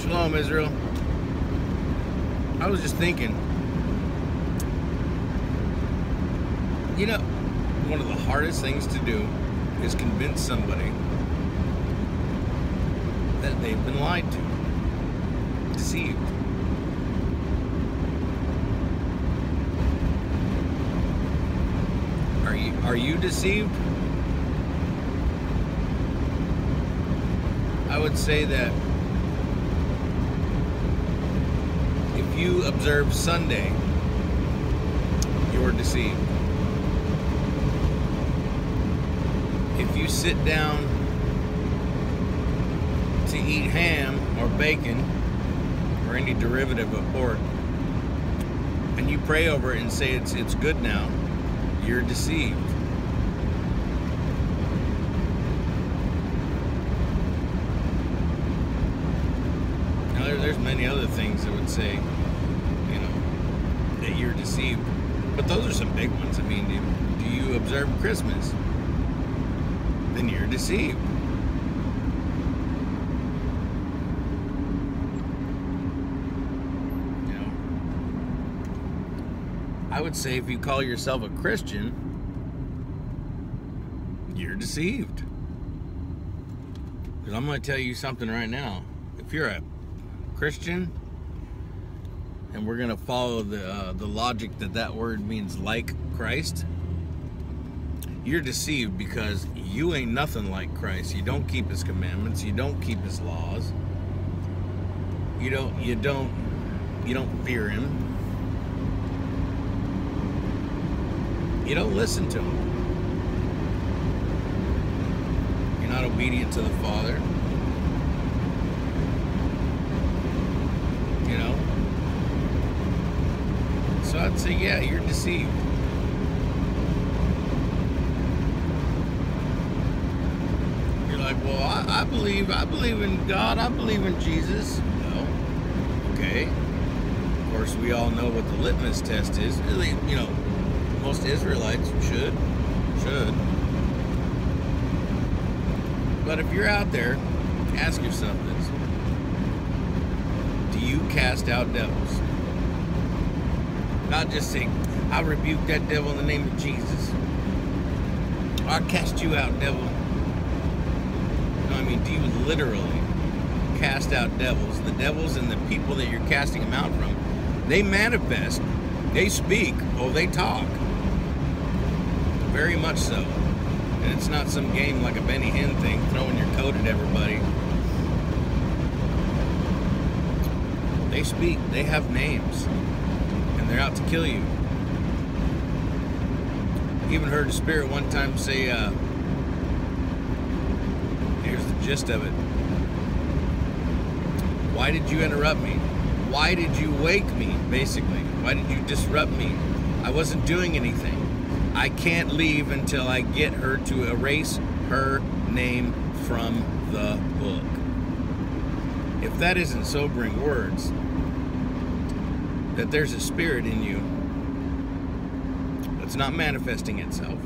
Shalom, Israel. I was just thinking, you know, one of the hardest things to do is convince somebody that they've been lied to, deceived. Are you deceived? I would say that if you observe Sunday, you're deceived. If you sit down to eat ham or bacon or any derivative of pork and you pray over it and say it's good now, you're deceived. Now there's many other things that would say, you know, that you're deceived, but those are some big ones. I mean, do you observe Christmas? Then you're deceived. You know, I would say if you call yourself a Christian, you're deceived. Because I'm going to tell you something right now. If you're a Christian, and we're going to follow the logic that word means like Christ, you're deceived because you ain't nothing like Christ. You don't keep his commandments. You don't keep his laws. You don't fear him. You don't listen to him. You're not obedient to the Father. You know? So I'd say, yeah, you're deceived. Like, well, I believe in God, I believe in Jesus. No. Okay. Of course, we all know what the litmus test is. You know, most Israelites should. But if you're out there, ask yourself this. Do you cast out devils? Not just say, I rebuke that devil in the name of Jesus. Or I cast you out, devil. I mean, do you literally cast out devils? The devils and the people that you're casting them out from, they manifest, they speak, oh, they talk. Very much so. And it's not some game like a Benny Hinn thing, throwing your coat at everybody. They speak, they have names, and they're out to kill you. Even heard a spirit one time say, here's the gist of it. Why did you interrupt me? Why did you wake me, basically? Why did you disrupt me? I wasn't doing anything. I can't leave until I get her to erase her name from the book. If that isn't sobering words, that there's a spirit in you that's not manifesting itself,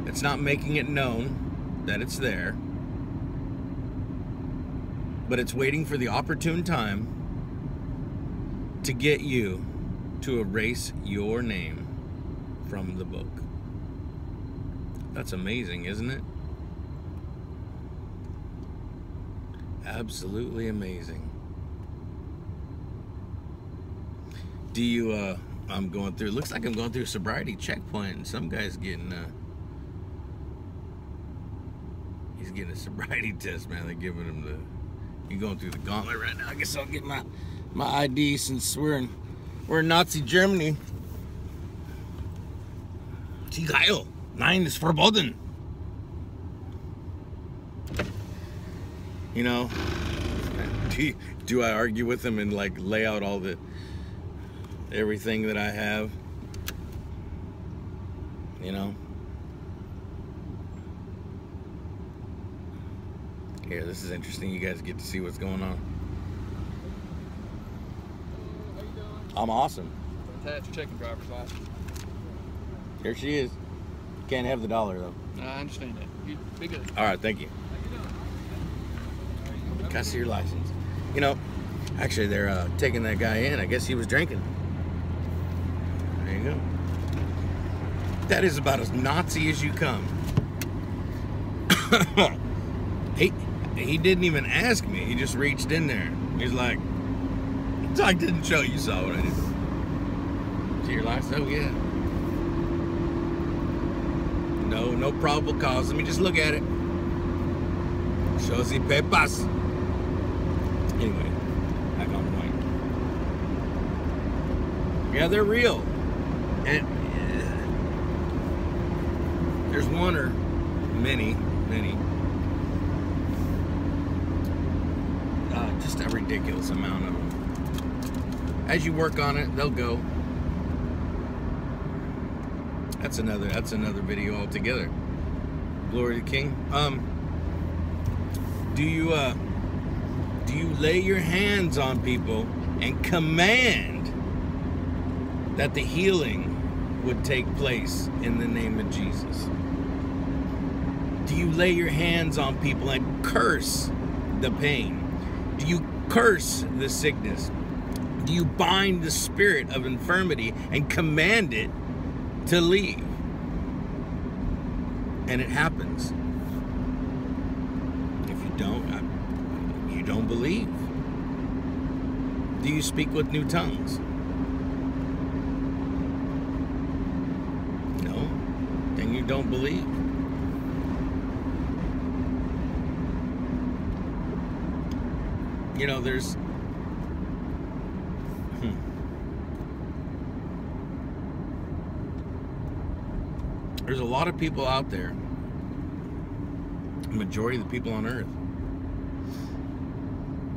it's not making it known that it's there, but it's waiting for the opportune time to get you to erase your name from the book. That's amazing, isn't it? Absolutely amazing. Do you, I'm going through, looks like I'm going through a sobriety checkpoint, and some guy's getting, he's getting a sobriety test, man. They're giving him you're going through the gauntlet right now. I guess I'll get my ID since we're in Nazi Germany. Sie geil. Nein, ist verboten. You know, do I argue with him and like lay out all everything that I have? You know? Here, this is interesting. You guys get to see what's going on. How you doing? I'm awesome. Attach your checking driver's license. Here she is. Can't have the dollar though. I understand that. You be good. All right, thank you. How you doing? Okay. Can I see your license? You know, actually, they're taking that guy in. I guess he was drinking. There you go. That is about as Nazi as you come. He didn't even ask me. He just reached in there. He's like, I didn't show you. Saw what I did. See your license? Oh, yeah. No probable cause. Let me just look at it. Shows the papers. Anyway, back on point. Yeah, they're real. And there's one or many. Just a ridiculous amount of them. As you work on it, they'll go. That's another video altogether. Glory to the King. Do you lay your hands on people and command that the healing would take place in the name of Jesus? Do you lay your hands on people and curse the pain? Do you curse the sickness? Do you bind the spirit of infirmity and command it to leave? And it happens. If you don't believe. Do you speak with new tongues? No. Then you don't believe. You know, there's a lot of people out there, the majority of the people on Earth.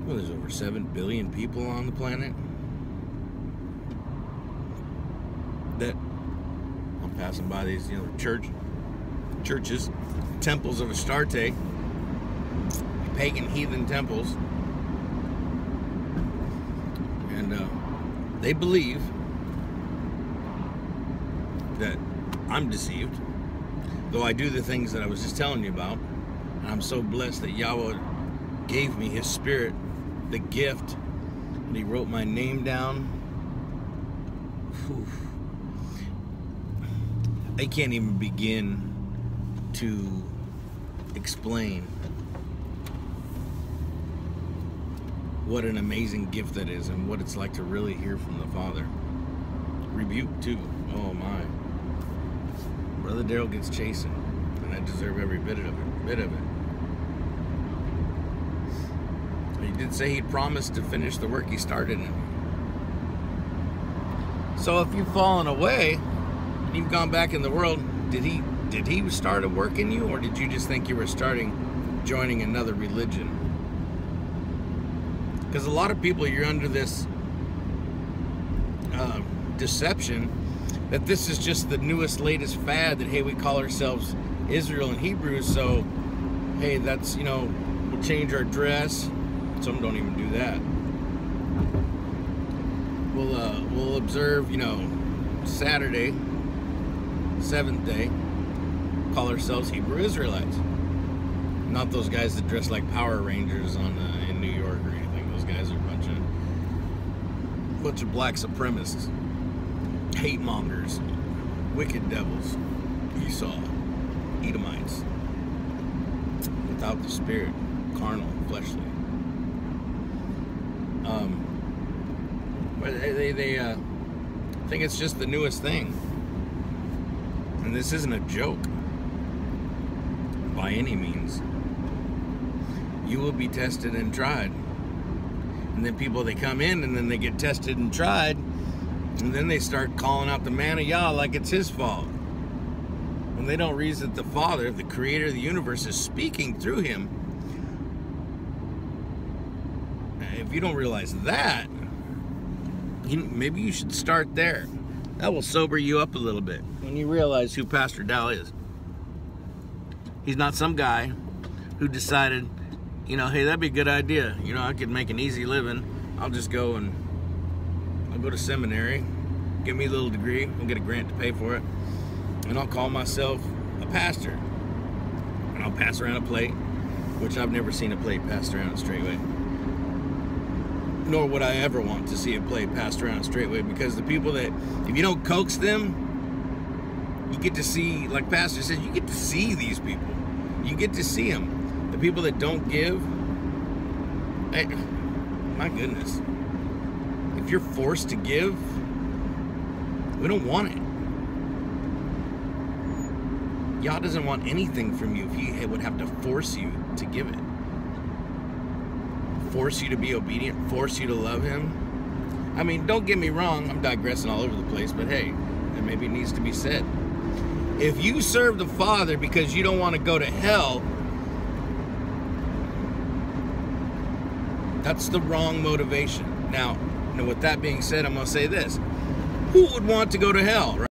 Well, there's over 7 billion people on the planet. That I'm passing by these, churches, temples of Astarte, pagan heathen temples. They believe that I'm deceived, though I do the things that I was just telling you about. And I'm so blessed that Yahweh gave me His Spirit, the gift, and He wrote my name down. Whew. I can't even begin to explain what an amazing gift that is and what it's like to really hear from the Father. Rebuke too. Oh my. Brother Daryl gets chasing, and I deserve every bit of it. He did say He promised to finish the work He started in me. So if you've fallen away and you've gone back in the world, did he start a work in you, or did you just think you were joining another religion? Because a lot of people, you're under this deception that this is just the newest, latest fad, that, hey, we call ourselves Israel and Hebrews, so, hey, that's, we'll change our dress. Some don't even do that. We'll observe, Saturday, 7th day, call ourselves Hebrew Israelites. Not those guys that dress like Power Rangers in New York or anything. Those guys are a bunch of black supremacists, hate mongers, wicked devils, Esau, Edomites, without the Spirit, carnal, fleshly. They think it's just the newest thing, and this isn't a joke by any means. You will be tested and tried. And then people, they come in and then they get tested and tried, and then they start calling out the man of Yah like it's his fault. When they don't reason that the Father, the creator of the universe, is speaking through him. If you don't realize that, maybe you should start there. That will sober you up a little bit when you realize who Pastor Dow is. He's not some guy who decided, hey, that'd be a good idea. I could make an easy living. I'll just go to seminary, get me a little degree, I'll get a grant to pay for it, and I'll call myself a pastor. And I'll pass around a plate, which I've never seen a play passed around a straight way. Nor would I ever want to see a play passed around a straight way, because the people that, if you don't coax them, you get to see, like Pastor said, you get to see these people. You get to see them. The people that don't give, my goodness. If you're forced to give, we don't want it. Yah doesn't want anything from you if He would have to force you to give it. Force you to be obedient, force you to love Him. I mean, don't get me wrong, I'm digressing all over the place, but hey, and maybe it needs to be said. If you serve the Father because you don't want to go to hell, that's the wrong motivation. Now, with that being said, I'm going to say this. Who would want to go to hell, right?